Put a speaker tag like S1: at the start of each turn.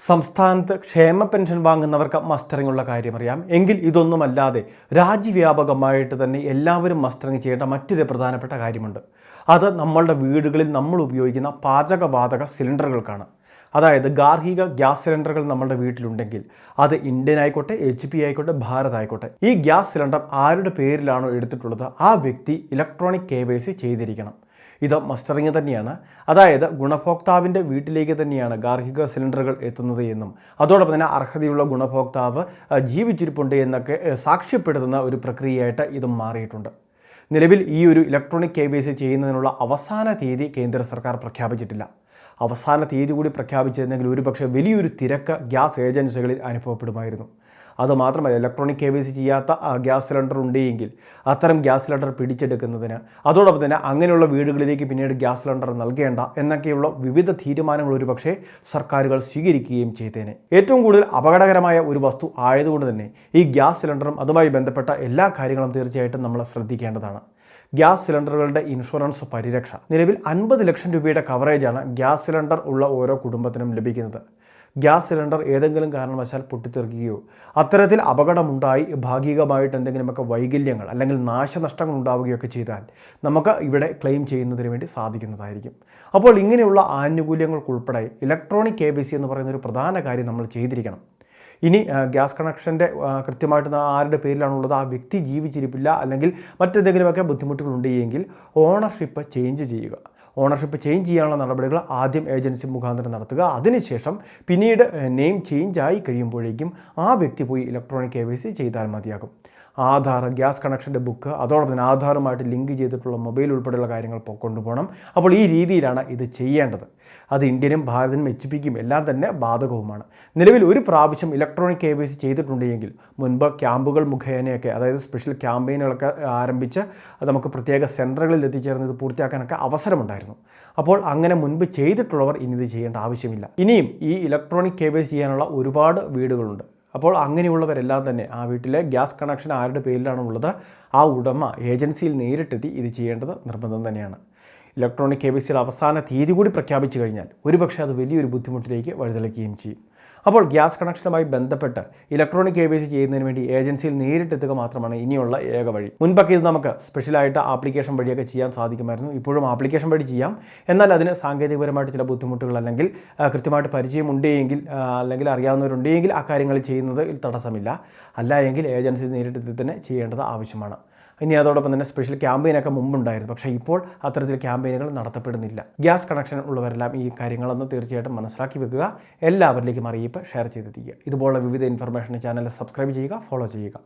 S1: സംസ്ഥാനത്ത് ക്ഷേമ പെൻഷൻ വാങ്ങുന്നവർക്ക് മസ്റ്ററിങ്ങുള്ള കാര്യമറിയാം. എങ്കിൽ ഇതൊന്നുമല്ലാതെ രാജ്യവ്യാപകമായിട്ട് തന്നെ എല്ലാവരും മസ്റ്ററിങ് ചെയ്യേണ്ട മറ്റൊരു പ്രധാനപ്പെട്ട കാര്യമുണ്ട്. അത് നമ്മളുടെ വീടുകളിൽ നമ്മൾ ഉപയോഗിക്കുന്ന പാചകവാതക സിലിണ്ടറുകൾക്കാണ്. അതായത് ഗാർഹിക ഗ്യാസ് സിലിണ്ടറുകൾ നമ്മളുടെ വീട്ടിലുണ്ടെങ്കിൽ അത് ഇന്ത്യൻ ആയിക്കോട്ടെ, HP ആയിക്കോട്ടെ, ഭാരത് ആയിക്കോട്ടെ, ഈ ഗ്യാസ് സിലിണ്ടർ ആരുടെ പേരിലാണോ എടുത്തിട്ടുള്ളത് ആ വ്യക്തി ഇലക്ട്രോണിക് KYC ചെയ്തിരിക്കണം. ഇത് മസ്റ്ററിങ് തന്നെയാണ്. അതായത് ഗുണഭോക്താവിൻ്റെ വീട്ടിലേക്ക് തന്നെയാണ് ഗാർഹിക സിലിണ്ടറുകൾ എത്തുന്നത് എന്നും അതോടൊപ്പം തന്നെ അർഹതയുള്ള ഗുണഭോക്താവ് ജീവിച്ചിരിപ്പുണ്ട് എന്നൊക്കെ സാക്ഷ്യപ്പെടുത്തുന്ന ഒരു പ്രക്രിയയായിട്ട് ഇതും മാറിയിട്ടുണ്ട്. നിലവിൽ ഈ ഒരു ഇലക്ട്രോണിക് KYC ചെയ്യുന്നതിനുള്ള അവസാന തീയതി കേന്ദ്ര സർക്കാർ പ്രഖ്യാപിച്ചിട്ടില്ല. അവസാന തീയതി കൂടി പ്രഖ്യാപിച്ചിരുന്നെങ്കിൽ ഒരുപക്ഷെ വലിയൊരു തിരക്ക് ഗ്യാസ് ഏജൻസികളിൽ അനുഭവപ്പെടുമായിരുന്നു. അതുമാത്രമല്ല, ഇലക്ട്രോണിക് KYC ചെയ്യാത്ത ഗ്യാസ് സിലിണ്ടർ ഉണ്ടെങ്കിൽ അത്തരം ഗ്യാസ് സിലിണ്ടർ പിടിച്ചെടുക്കുന്നതിന്, അതോടൊപ്പം തന്നെ അങ്ങനെയുള്ള വീടുകളിലേക്ക് പിന്നീട് ഗ്യാസ് സിലിണ്ടർ നൽകേണ്ട എന്നൊക്കെയുള്ള വിവിധ തീരുമാനങ്ങൾ ഒരുപക്ഷെ സർക്കാരുകൾ സ്വീകരിക്കുകയും ചെയ്തേനെ. ഏറ്റവും കൂടുതൽ അപകടകരമായ ഒരു വസ്തു ആയതുകൊണ്ട് തന്നെ ഈ ഗ്യാസ് സിലിണ്ടറും അതുമായി ബന്ധപ്പെട്ട എല്ലാ കാര്യങ്ങളും തീർച്ചയായിട്ടും നമ്മൾ ശ്രദ്ധിക്കേണ്ടതാണ്. ഗ്യാസ് സിലിണ്ടറുകളുടെ ഇൻഷുറൻസ് പരിരക്ഷ നിലവിൽ 50 ലക്ഷം രൂപയുടെ കവറേജാണ് ഗ്യാസ് സിലിണ്ടർ ഉള്ള ഓരോ കുടുംബത്തിനും ലഭിക്കുന്നത്. ഗ്യാസ് സിലിണ്ടർ ഏതെങ്കിലും കാരണവശാൽ പൊട്ടിത്തെറിക്കുകയോ അത്തരത്തിൽ അപകടമുണ്ടായി ഭാഗികമായിട്ട് എന്തെങ്കിലുമൊക്കെ വൈകല്യങ്ങൾ അല്ലെങ്കിൽ നാശനഷ്ടങ്ങൾ ഉണ്ടാവുകയൊക്കെ ചെയ്താൽ നമുക്ക് ഇവിടെ ക്ലെയിം ചെയ്യുന്നതിന് വേണ്ടി സാധിക്കുന്നതായിരിക്കും. അപ്പോൾ ഇങ്ങനെയുള്ള ആനുകൂല്യങ്ങൾക്കുൾപ്പെടെ ഇലക്ട്രോണിക് KYC എന്ന് പറയുന്ന ഒരു പ്രധാന കാര്യം നമ്മൾ ചെയ്തിരിക്കണം. ഇനി ഗ്യാസ് കണക്ഷൻ്റെ കൃത്യമായിട്ട് ആരുടെ പേരിലാണുള്ളത് ആ വ്യക്തി ജീവിച്ചിരിപ്പില്ല അല്ലെങ്കിൽ മറ്റെന്തെങ്കിലുമൊക്കെ ബുദ്ധിമുട്ടുകളുണ്ടെങ്കിൽ ഓണർഷിപ്പ് ചേഞ്ച് ചെയ്യുക. ഓണർഷിപ്പ് ചേഞ്ച് ചെയ്യാനുള്ള നടപടികൾ ആദ്യം ഏജൻസി മുഖാന്തരം നടത്തുക. അതിനുശേഷം പിന്നീട് നെയിം ചേഞ്ച് ആയി കഴിയുമ്പോഴേക്കും ആ വ്യക്തി പോയി ഇലക്ട്രോണിക് KYC ചെയ്താൽ മതിയാകും. ആധാർ, ഗ്യാസ് കണക്ഷൻ്റെ ബുക്ക്, അതോടൊപ്പം തന്നെ ആധാറുമായിട്ട് ലിങ്ക് ചെയ്തിട്ടുള്ള മൊബൈൽ ഉൾപ്പെടെയുള്ള കാര്യങ്ങൾ കൊണ്ടുപോകണം. അപ്പോൾ ഈ രീതിയിലാണ് ഇത് ചെയ്യേണ്ടത്. അത് ഇന്ത്യനും ഭാരതിനും HP-ക്കും എല്ലാം തന്നെ ബാധകവുമാണ്. നിലവിൽ ഒരു പ്രാവശ്യം ഇലക്ട്രോണിക് KYC ചെയ്തിട്ടുണ്ടെങ്കിൽ മുൻപ് ക്യാമ്പുകൾ മുഖേനയൊക്കെ, അതായത് സ്പെഷ്യൽ ക്യാമ്പയിനുകളൊക്കെ ആരംഭിച്ച് നമുക്ക് പ്രത്യേക സെൻറ്ററുകളിൽ എത്തിച്ചേർന്ന് ഇത് പൂർത്തിയാക്കാനൊക്കെ അവസരമുണ്ടായിരുന്നു. അപ്പോൾ അങ്ങനെ മുൻപ് ചെയ്തിട്ടുള്ളവർ ഇനി ഇത് ചെയ്യേണ്ട ആവശ്യമില്ല. ഇനിയും ഈ ഇലക്ട്രോണിക് KYC ചെയ്യാനുള്ള ഒരുപാട് വീടുകളുണ്ട്. അപ്പോൾ അങ്ങനെയുള്ളവരെല്ലാം തന്നെ ആ വീട്ടിലെ ഗ്യാസ് കണക്ഷൻ ആരുടെ പേരിലാണുള്ളത് ആ ഉടമ ഏജൻസിയിൽ നേരിട്ടെത്തി ഇത് ചെയ്യേണ്ടത് നിർബന്ധം തന്നെയാണ്. ഇലക്ട്രോണിക് KYCയുടെ അവസാന തീയതി കൂടി പ്രഖ്യാപിച്ചു കഴിഞ്ഞാൽ ഒരുപക്ഷെ അത് വലിയൊരു ബുദ്ധിമുട്ടിലേക്ക് വഴിതെളിക്കുകയും ചെയ്യും. അപ്പോൾ ഗ്യാസ് കണക്ഷനുമായി ബന്ധപ്പെട്ട് ഇലക്ട്രോണിക് KYC ചെയ്യുന്നതിന് വേണ്ടി ഏജൻസിയിൽ നേരിട്ടെത്തുക മാത്രമാണ് ഇനിയുള്ള ഏക വഴി. മുൻപൊക്കെ ഇത് നമുക്ക് സ്പെഷ്യലായിട്ട് ആപ്ലിക്കേഷൻ വഴിയൊക്കെ ചെയ്യാൻ സാധിക്കുമായിരുന്നു. ഇപ്പോഴും ആപ്ലിക്കേഷൻ വഴി ചെയ്യാം. എന്നാൽ അതിന് സാങ്കേതികപരമായിട്ട് ചില ബുദ്ധിമുട്ടുകൾ അല്ലെങ്കിൽ കൃത്യമായിട്ട് പരിചയമുണ്ടെങ്കിൽ അല്ലെങ്കിൽ അറിയാവുന്നവരുണ്ടെങ്കിൽ ആ കാര്യങ്ങൾ ചെയ്യുന്നതിൽ തടസ്സമില്ല. അല്ല എങ്കിൽ ഏജൻസി നേരിട്ടെത്തി തന്നെ ചെയ്യേണ്ടത് ആവശ്യമാണ്. ഇനി അതോടൊപ്പം തന്നെ സ്പെഷ്യൽ ക്യാമ്പയിനൊക്കെ മുമ്പുണ്ടായിരുന്നു. പക്ഷേ ഇപ്പോൾ അത്തരത്തിൽ ക്യാമ്പയിനുകൾ നടത്തപ്പെടുന്നില്ല. ഗ്യാസ് കണക്ഷൻ ഉള്ളവരെല്ലാം ഈ കാര്യങ്ങളൊന്ന് തീർച്ചയായിട്ടും മനസ്സിലാക്കി വെക്കുക. എല്ലാവരിലേക്കും അറിയിപ്പ് ഷെയർ ചെയ്തെത്തിക്കുക. ഇതുപോലുള്ള വിവിധ ഇൻഫർമേഷൻ ചാനൽ സബ്സ്ക്രൈബ് ചെയ്യുക, ഫോളോ ചെയ്യുക.